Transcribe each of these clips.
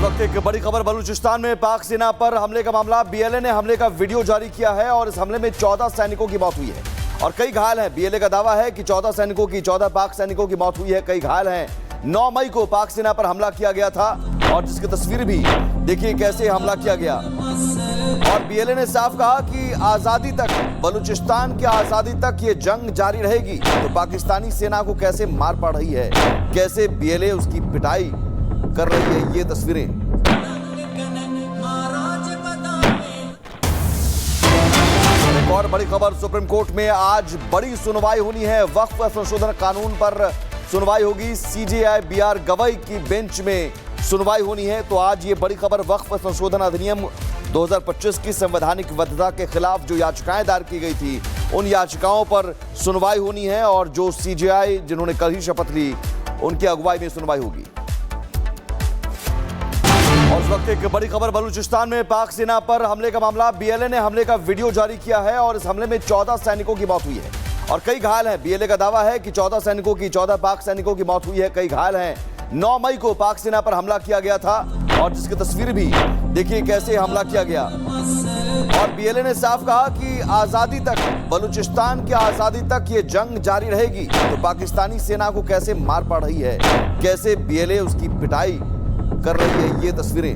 वक्त एक बड़ी खबर, बलूचिस्तान में पाक सेना पर हमले का मामला। बीएलए ने हमले का वीडियो जारी किया है और इस हमले में 14 सैनिकों की मौत हुई है और कई घायल हैं। बीएलए का दावा है कि 14 पाक सैनिकों की मौत हुई है, कई घायल हैं। 9 मई को पाक सेना पर हमला किया गया था और जिसकी तस्वीर भी देखिए कैसे हमला किया गया। और बीएलए ने साफ कहा कि आजादी तक, बलूचिस्तान की आजादी तक ये जंग जारी रहेगी। तो पाकिस्तानी सेना को कैसे मार पड़ रही है, कैसे बीएलए उसकी पिटाई कर रही है, ये तस्वीरें। एक और बड़ी खबर, सुप्रीम कोर्ट में आज बड़ी सुनवाई होनी है। वक्फ संशोधन कानून पर सुनवाई होगी। सीजेआई बीआर गवई की बेंच में सुनवाई होनी है। तो आज ये बड़ी खबर, वक्फ संशोधन अधिनियम 2025 की संवैधानिक वैधता के खिलाफ जो याचिकाएं दायर की गई थी, उन याचिकाओं पर सुनवाई होनी है और जो सीजेआई जिन्होंने कल ही शपथ ली, उनकी अगुवाई में सुनवाई होगी। और इस वक्त एक बड़ी खबर, बलूचिस्तान में पाक सेना पर हमले का मामला। बीएलए ने हमले का वीडियो जारी किया है और इस हमले में 14 सैनिकों की मौत हुई है और कई घायल हैं। बीएलए का दावा है कि 14 पाक सैनिकों की मौत हुई है, कई घायल हैं। 9 मई को पाक सेना पर हमला किया गया था और जिसकी तस्वीर भी देखिए कैसे हमला किया गया। और बीएलए ने साफ कहा कि आजादी तक, बलूचिस्तान की आजादी तक ये जंग जारी रहेगी। तो पाकिस्तानी सेना को कैसे मार पड़ रही है, कैसे बीएलए उसकी पिटाई कर रही है, ये तस्वीरें।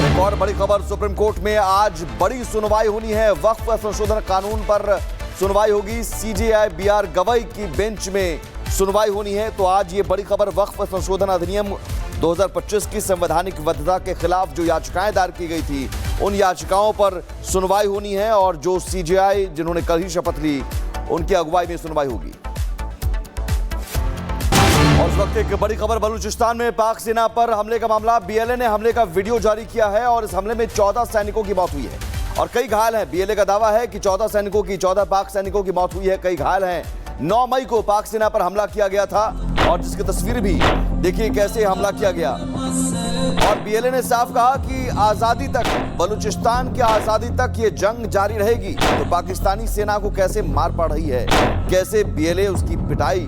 एक और बड़ी खबर, सुप्रीम कोर्ट में आज बड़ी सुनवाई होनी है। वक्फ संशोधन कानून पर सुनवाई होगी। सीजेआई बीआर गवई की बेंच में सुनवाई होनी है। तो आज ये बड़ी खबर, वक्फ संशोधन अधिनियम 2025 की संवैधानिक वैधता के खिलाफ जो याचिकाएं दायर की गई थी, उन याचिकाओं पर सुनवाई होनी है और जो सीजेआई जिन्होंने कल ही शपथ ली, उनकी अगुवाई में सुनवाई होगी। और इस वक्त एक बड़ी खबर, बलूचिस्तान में पाक सेना पर हमले का मामला। बीएलए ने हमले का वीडियो जारी किया है और इस हमले में 14 सैनिकों की मौत हुई है और कई घायल हैं। बीएलए का दावा है कि 14 पाक सैनिकों की मौत हुई है, कई घायल हैं। 9 मई को पाक सेना पर हमला किया गया था और जिसकी तस्वीर भी देखिए कैसे हमला किया गया। और बीएलए ने साफ कहा कि आजादी तक, बलूचिस्तान की आजादी तक ये जंग जारी रहेगी। तो पाकिस्तानी सेना को कैसे मार पड़ रही है, कैसे बीएलए उसकी पिटाई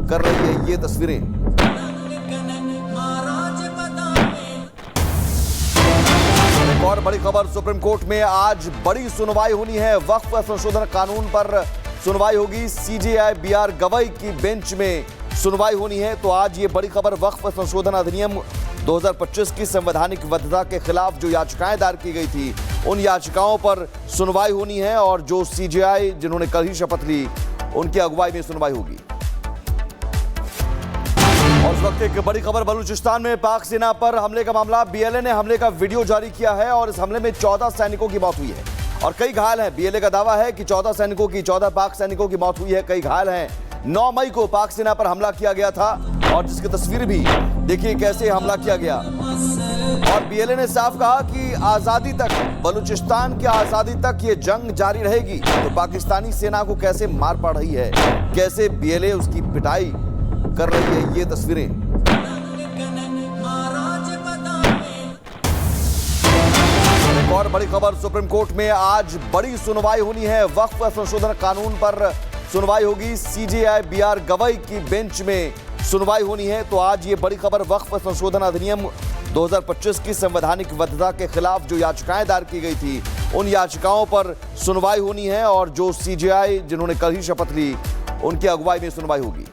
कर रही है, ये तस्वीरें। एक और बड़ी खबर, सुप्रीम कोर्ट में आज बड़ी सुनवाई होनी है। वक्फ संशोधन कानून पर सुनवाई होगी। सीजेआई बीआर गवई की बेंच में सुनवाई होनी है। तो आज ये बड़ी खबर, वक्फ संशोधन अधिनियम 2025 की संवैधानिक वैधता के खिलाफ जो याचिकाएं दायर की गई थी, उन याचिकाओं पर सुनवाई होनी है और जो सीजेआई जिन्होंने कल ही शपथ ली, उनकी अगुवाई में सुनवाई होगी। और इस वक्त एक बड़ी खबर, बलूचिस्तान में पाक सेना पर हमले का मामला। बीएलए ने हमले का वीडियो जारी किया है और इस हमले में 14 सैनिकों की मौत हुई है और कई घायल हैं। बीएलए का दावा है कि 14 पाक सैनिकों की मौत हुई है, कई घायल हैं। 9 मई को पाक सेना पर हमला किया गया था और जिसकी तस्वीर भी देखिए कैसे हमला किया गया। और बीएलए ने साफ कहा कि आजादी तक, बलूचिस्तान की आजादी तक ये जंग जारी रहेगी। तो पाकिस्तानी सेना को कैसे मार पड़ रही है, कैसे बीएलए उसकी पिटाई कर रही है, ये तस्वीरें। एक और बड़ी खबर, सुप्रीम कोर्ट में आज बड़ी सुनवाई होनी है। वक्फ संशोधन कानून पर सुनवाई होगी। सीजेआई बीआर गवई की बेंच में सुनवाई होनी है। तो आज ये बड़ी खबर, वक्फ संशोधन अधिनियम 2025 की संवैधानिक वैधता के खिलाफ जो याचिकाएं दायर की गई थी, उन याचिकाओं पर सुनवाई होनी है और जो सीजेआई जिन्होंने कल ही शपथ ली, उनकी अगुवाई में सुनवाई होगी।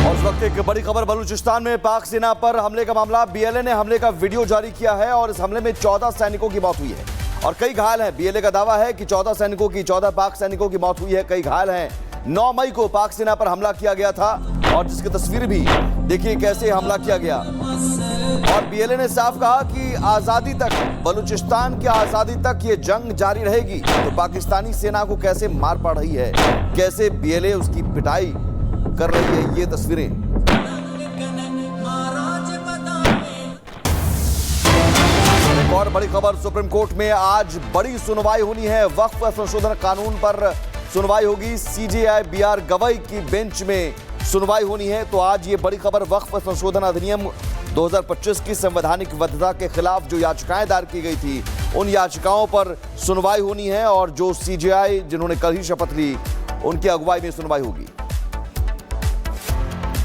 और इस वक्त एक बड़ी खबर, बलूचिस्तान में पाक सेना पर हमले का मामला। बीएलए ने हमले का वीडियो जारी किया है और इस हमले में 14 सैनिकों की मौत हुई है और कई घायल हैं। बीएलए का दावा है कि 14 पाक सैनिकों की मौत हुई है, कई घायल हैं। 9 मई को पाक सेना पर हमला किया गया था और जिसकी तस्वीर भी देखिए कैसे हमला किया गया। और बीएलए ने साफ कहा कि आजादी तक, बलूचिस्तान की आजादी तक ये जंग जारी रहेगी। तो पाकिस्तानी सेना को कैसे मार पड़ रही है, कैसे बीएलए उसकी पिटाई कर रही है, ये तस्वीरें। एक और बड़ी खबर, सुप्रीम कोर्ट में आज बड़ी सुनवाई होनी है। वक्फ संशोधन कानून पर सुनवाई होगी। सीजेआई बीआर गवई की बेंच में सुनवाई होनी है। तो आज ये बड़ी खबर, वक्फ संशोधन अधिनियम 2025 की संवैधानिक वैधता के खिलाफ जो याचिकाएं दायर की गई थी, उन याचिकाओं पर सुनवाई होनी है और जो सीजेआई जिन्होंने कल ही शपथ ली, उनकी अगुवाई में सुनवाई होगी।